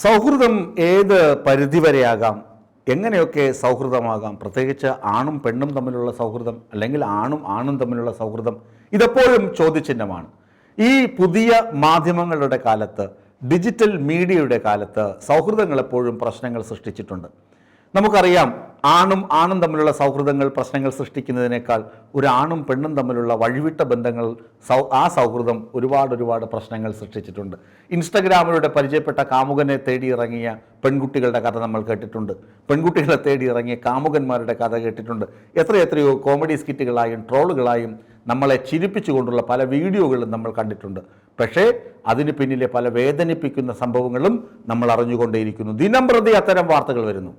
സൗഹൃദം ഏത് പരിധിവരെയാകാം, എങ്ങനെയൊക്കെ സൗഹൃദമാകാം? പ്രത്യേകിച്ച് ആണും പെണ്ണും തമ്മിലുള്ള സൗഹൃദം, അല്ലെങ്കിൽ ആണും ആണും തമ്മിലുള്ള സൗഹൃദം, ഇതെപ്പോഴും ചോദ്യചിഹ്നമാണ്. ഈ പുതിയ മാധ്യമങ്ങളുടെ കാലത്ത്, ഡിജിറ്റൽ മീഡിയയുടെ കാലത്ത് സൗഹൃദങ്ങൾ എപ്പോഴും പ്രശ്നങ്ങൾ സൃഷ്ടിച്ചിട്ടുണ്ട്. നമുക്കറിയാം, ആണും ആണും തമ്മിലുള്ള സൗഹൃദങ്ങൾ പ്രശ്നങ്ങൾ സൃഷ്ടിക്കുന്നതിനേക്കാൾ ഒരു ആണും പെണ്ണും തമ്മിലുള്ള വഴിവിട്ട ബന്ധങ്ങൾ, ആ സൗഹൃദം ഒരുപാട് പ്രശ്നങ്ങൾ സൃഷ്ടിച്ചിട്ടുണ്ട്. ഇൻസ്റ്റഗ്രാമിലൂടെ പരിചയപ്പെട്ട കാമുകനെ തേടിയിറങ്ങിയ പെൺകുട്ടികളുടെ കഥ നമ്മൾ കേട്ടിട്ടുണ്ട്. പെൺകുട്ടികളെ തേടിയിറങ്ങിയ കാമുകന്മാരുടെ കഥ കേട്ടിട്ടുണ്ട്. എത്രയോ കോമഡി സ്കിറ്റുകളായും ട്രോളുകളായും നമ്മളെ ചിരിപ്പിച്ചുകൊണ്ടുള്ള പല വീഡിയോകളും നമ്മൾ കണ്ടിട്ടുണ്ട്. പക്ഷേ അതിന് പിന്നിലെ പല വേദനിപ്പിക്കുന്ന സംഭവങ്ങളും നമ്മൾ അറിഞ്ഞുകൊണ്ടേയിരിക്കുന്നു. ദിനംപ്രതി അത്തരം വാർത്തകൾ വരുന്നു.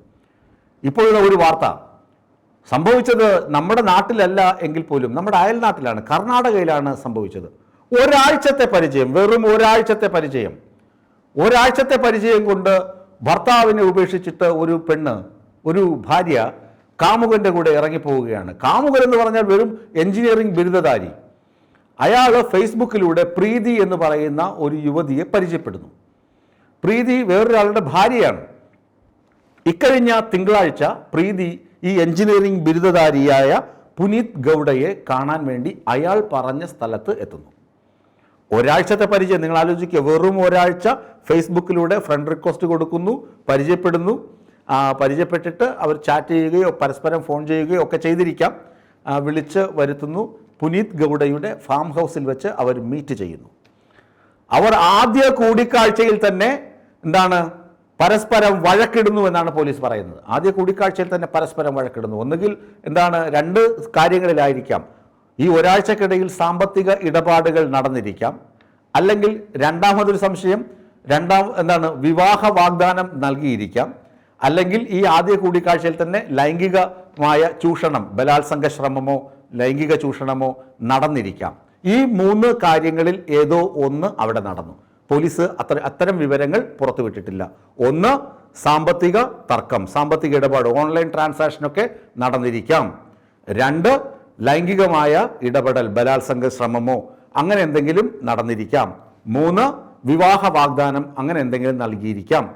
ഇപ്പോഴുള്ള ഒരു വാർത്ത സംഭവിച്ചത് നമ്മുടെ നാട്ടിലല്ല എങ്കിൽ പോലും നമ്മുടെ അയൽനാട്ടിലാണ്, കർണാടകയിലാണ് സംഭവിച്ചത്. ഒരാഴ്ചത്തെ പരിചയം, വെറും ഒരാഴ്ചത്തെ പരിചയം കൊണ്ട് ഭർത്താവിനെ ഉപേക്ഷിച്ചിട്ട് ഒരു പെണ്ണ്, ഒരു ഭാര്യ കാമുകൻ്റെ കൂടെ ഇറങ്ങിപ്പോവുകയാണ്. കാമുകൻ എന്ന് പറഞ്ഞാൽ വെറും എഞ്ചിനീയറിംഗ് ബിരുദധാരി. അയാൾ ഫേസ്ബുക്കിലൂടെ പ്രീതി എന്ന് പറയുന്ന ഒരു യുവതിയെ പരിചയപ്പെടുന്നു. പ്രീതി വേറൊരാളുടെ ഭാര്യയാണ്. ഇക്കഴിഞ്ഞ തിങ്കളാഴ്ച പ്രീതി ഈ എഞ്ചിനീയറിംഗ് ബിരുദധാരിയായ പുനീത് ഗൗഡയെ കാണാൻ വേണ്ടി അയാൾ പറഞ്ഞ സ്ഥലത്ത് എത്തുന്നു. ഒരാഴ്ചത്തെ പരിചയം നിങ്ങൾ ആലോചിക്കുക. വെറും ഒരാഴ്ച ഫേസ്ബുക്കിലൂടെ ഫ്രണ്ട് റിക്വസ്റ്റ് കൊടുക്കുന്നു, പരിചയപ്പെടുന്നു. പരിചയപ്പെട്ടിട്ട് അവർ ചാറ്റ് ചെയ്യുകയോ പരസ്പരം ഫോൺ ചെയ്യുകയോ ഒക്കെ ചെയ്തിരിക്കാം. വിളിച്ച് വരുത്തുന്നു. പുനീത് ഗൗഡയുടെ ഫാം ഹൗസിൽ വെച്ച് അവർ മീറ്റ് ചെയ്യുന്നു. അവർ ആദ്യ കൂടിക്കാഴ്ചയിൽ തന്നെ പരസ്പരം വഴക്കിടുന്നു എന്നാണ് പോലീസ് പറയുന്നത്. ആദ്യ കൂടിക്കാഴ്ചയിൽ തന്നെ പരസ്പരം വഴക്കിടുന്നു. ഒന്നുകിൽ രണ്ട് കാര്യങ്ങളിലായിരിക്കാം. ഈ ഒരാഴ്ചക്കിടയിൽ സാമ്പത്തിക ഇടപാടുകൾ നടന്നിരിക്കാം. അല്ലെങ്കിൽ രണ്ടാമതൊരു സംശയം, വിവാഹ വാഗ്ദാനം നൽകിയിരിക്കാം. അല്ലെങ്കിൽ ഈ ആദ്യ കൂടിക്കാഴ്ചയിൽ തന്നെ ലൈംഗികമായ ചൂഷണം, ബലാത്സംഗ ശ്രമമോ ലൈംഗിക ചൂഷണമോ നടന്നിരിക്കാം. ഈ 3 കാര്യങ്ങളിൽ ഏതോ ഒന്ന് അവിടെ നടന്നു. പോലീസ് അത്തരം വിവരങ്ങൾ പുറത്തുവിട്ടിട്ടില്ല. ഒന്ന്, സാമ്പത്തിക തർക്കം, സാമ്പത്തിക ഇടപാട്, ഓൺലൈൻ ട്രാൻസാക്ഷനൊക്കെ നടന്നിരിക്കാം. 2, ലൈംഗികമായ ഇടപെടൽ, ബലാത്സംഗ ശ്രമമോ അങ്ങനെ എന്തെങ്കിലും നടന്നിരിക്കാം. 3, വിവാഹ വാഗ്ദാനം അങ്ങനെ എന്തെങ്കിലും നൽകിയിരിക്കാം.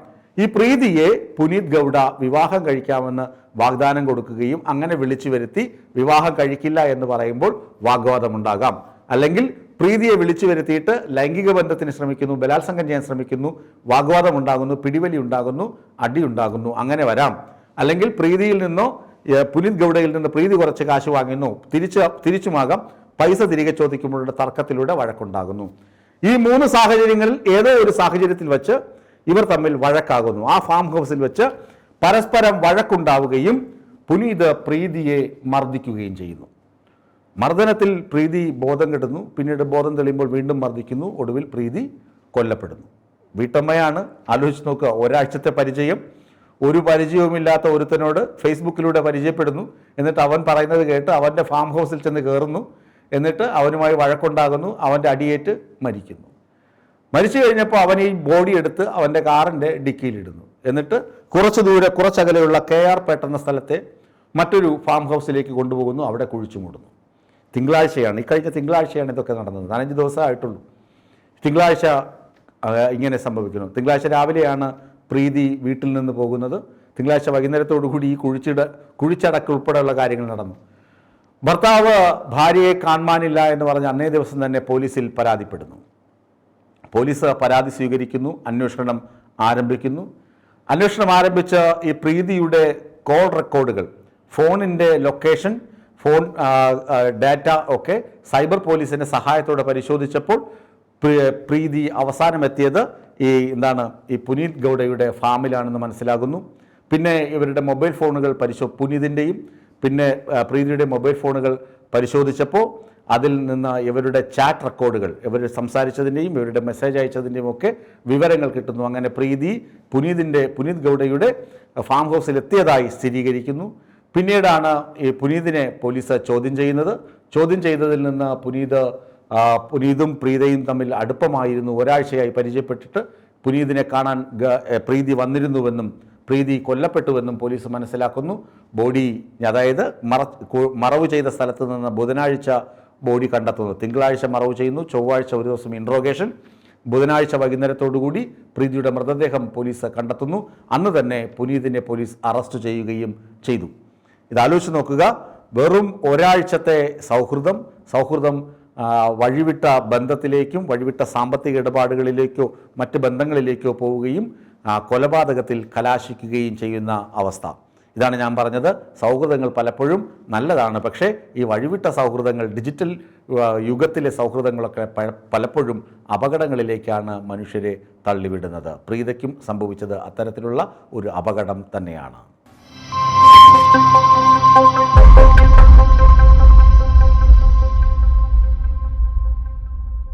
ഈ പ്രീതിയെ പുനീത് ഗൗഡ വിവാഹം കഴിക്കാമെന്ന് വാഗ്ദാനം കൊടുക്കുകയും അങ്ങനെ വിളിച്ചു വരുത്തി വിവാഹം കഴിക്കില്ല എന്ന് പറയുമ്പോൾ വാഗ്വാദമുണ്ടാകാം. അല്ലെങ്കിൽ പ്രീതിയെ വിളിച്ചു വരുത്തിയിട്ട് ലൈംഗിക ബന്ധത്തിന് ശ്രമിക്കുന്നു, ബലാത്സംഗം ചെയ്യാൻ ശ്രമിക്കുന്നു, വാഗ്വാദം ഉണ്ടാകുന്നു, പിടിവലി ഉണ്ടാകുന്നു, അടി ഉണ്ടാകുന്നു, അങ്ങനെ വരാം. അല്ലെങ്കിൽ പ്രീതിയിൽ നിന്നോ പുനീത് ഗൗഡയിൽ നിന്ന് പ്രീതി കുറച്ച് കാശ് വാങ്ങുന്നു, തിരിച്ചുമാകാം, പൈസ തിരികെ ചോദിക്കുമ്പോഴുള്ള തർക്കത്തിലൂടെ വഴക്കുണ്ടാകുന്നു. ഈ 3 സാഹചര്യങ്ങളിൽ ഏതോ ഒരു സാഹചര്യത്തിൽ വെച്ച് ഇവർ തമ്മിൽ വഴക്കാകുന്നു. ആ ഫാം ഹൗസിൽ വെച്ച് പരസ്പരം വഴക്കുണ്ടാവുകയും പുനീത് പ്രീതിയെ മർദ്ദിക്കുകയും ചെയ്യുന്നു. മർദ്ദനത്തിൽ പ്രീതി ബോധം കെടുന്നു. പിന്നീട് ബോധം തെളിയുമ്പോൾ വീണ്ടും മർദ്ദിക്കുന്നു. ഒടുവിൽ പ്രീതി കൊല്ലപ്പെടുന്നു. വീട്ടമ്മയാണ്. ആലോചിച്ച് നോക്കുക, ഒരാഴ്ചത്തെ പരിചയം, ഒരു പരിചയവുമില്ലാത്ത ഒരുത്തനോട് ഫേസ്ബുക്കിലൂടെ പരിചയപ്പെടുന്നു. എന്നിട്ട് അവൻ പറയുന്നത് കേട്ട് അവൻ്റെ ഫാം ഹൗസിൽ ചെന്ന് കയറുന്നു. എന്നിട്ട് അവനുമായി വഴക്കുണ്ടാകുന്നു. അവൻ്റെ അടിയേറ്റ് മരിക്കുന്നു. മരിച്ചു കഴിഞ്ഞപ്പോൾ അവൻ ഈ ബോഡി എടുത്ത് അവൻ്റെ കാറിൻ്റെ ഡിക്കിയിലിടുന്നു. എന്നിട്ട് കുറച്ചകലെയുള്ള KR പേട്ട എന്ന സ്ഥലത്തെ മറ്റൊരു ഫാം ഹൗസിലേക്ക് കൊണ്ടുപോകുന്നു. അവിടെ കുഴിച്ചു മൂടുന്നു. തിങ്കളാഴ്ചയാണ്, ഇക്കഴിഞ്ഞ തിങ്കളാഴ്ചയാണ് ഇതൊക്കെ നടന്നത്. 15 ദിവസമായിട്ടുള്ളൂ. തിങ്കളാഴ്ച ഇങ്ങനെ സംഭവിക്കുന്നു. തിങ്കളാഴ്ച രാവിലെയാണ് പ്രീതി വീട്ടിൽ നിന്ന് പോകുന്നത്. തിങ്കളാഴ്ച വൈകുന്നേരത്തോടുകൂടി ഈ കുഴിച്ചടക്ക് ഉൾപ്പെടെയുള്ള കാര്യങ്ങൾ നടന്നു. ഭർത്താവ് ഭാര്യയെ കാണാനില്ല എന്ന് പറഞ്ഞ് അന്നേ ദിവസം തന്നെ പോലീസിൽ പരാതിപ്പെടുന്നു. പോലീസ് പരാതി സ്വീകരിക്കുന്നു. അന്വേഷണം ആരംഭിക്കുന്നു. അന്വേഷണം ആരംഭിച്ച ഈ പ്രീതിയുടെ കോൾ റെക്കോർഡുകൾ, ഫോണിൻ്റെ ലൊക്കേഷൻ, ഫോൺ ഡാറ്റ ഒക്കെ സൈബർ പോലീസിൻ്റെ സഹായത്തോടെ പരിശോധിച്ചപ്പോൾ പ്രീതി അവസാനം എത്തിയത് ഈ പുനീത് ഗൗഡയുടെ ഫാമിലാണെന്ന് മനസ്സിലാകുന്നു. പിന്നെ ഇവരുടെ മൊബൈൽ ഫോണുകൾ പുനീതിൻ്റെയും പിന്നെ പ്രീതിയുടെ മൊബൈൽ ഫോണുകൾ പരിശോധിച്ചപ്പോൾ അതിൽ നിന്ന് ഇവരുടെ ചാറ്റ് റെക്കോർഡുകൾ, ഇവർ സംസാരിച്ചതിൻ്റെയും ഇവരുടെ മെസ്സേജ് അയച്ചതിൻ്റെയും ഒക്കെ വിവരങ്ങൾ കിട്ടുന്നു. അങ്ങനെ പ്രീതി പുനീത് ഗൗഡയുടെ ഫാം ഹൗസിൽ എത്തിയതായി സ്ഥിരീകരിക്കുന്നു. പിന്നീടാണ് ഈ പുനീതിനെ പോലീസ് ചോദ്യം ചെയ്യുന്നത്. ചോദ്യം ചെയ്തതിൽ നിന്ന് പുനീതും പ്രീതയും തമ്മിൽ അടുപ്പമായിരുന്നു. ഒരാഴ്ചയായി പരിചയപ്പെട്ടിട്ട് പുനീതിനെ കാണാൻ പ്രീതി വന്നിരുന്നുവെന്നും പ്രീതി കൊല്ലപ്പെട്ടുവെന്നും പോലീസ് മനസ്സിലാക്കുന്നു. ബോഡി, അതായത് മറവ് ചെയ്ത സ്ഥലത്ത് നിന്ന് ബുധനാഴ്ച ബോഡി കണ്ടെത്തുന്നു. തിങ്കളാഴ്ച മറവ് ചെയ്യുന്നു. ചൊവ്വാഴ്ച ഒരു ദിവസം ഇൻട്രോഗേഷൻ, ബുധനാഴ്ച വൈകുന്നേരത്തോടുകൂടി പ്രീതിയുടെ മൃതദേഹം പോലീസ് കണ്ടെത്തുന്നു. അന്ന് തന്നെ പുനീതിനെ പോലീസ് അറസ്റ്റ് ചെയ്യുകയും ചെയ്തു. ഇതാലോചിച്ച് നോക്കുക, വെറും ഒരാഴ്ചത്തെ സൗഹൃദം വഴിവിട്ട ബന്ധത്തിലേക്കും വഴിവിട്ട സാമ്പത്തിക ഇടപാടുകളിലേക്കോ മറ്റ് ബന്ധങ്ങളിലേക്കോ പോവുകയും കൊലപാതകത്തിൽ കലാശിക്കുകയും ചെയ്യുന്ന അവസ്ഥ. ഇതാണ് ഞാൻ പറഞ്ഞത്, സൗഹൃദങ്ങൾ പലപ്പോഴും നല്ലതാണ്, പക്ഷേ ഈ വഴിവിട്ട സൗഹൃദങ്ങൾ, ഡിജിറ്റൽ യുഗത്തിലെ സൗഹൃദങ്ങളൊക്കെ പലപ്പോഴും അപകടങ്ങളിലേക്കാണ് മനുഷ്യരെ തള്ളിവിടുന്നത്. പ്രീതയ്ക്കും സംഭവിച്ചത് അത്തരത്തിലുള്ള ഒരു അപകടം തന്നെയാണ്.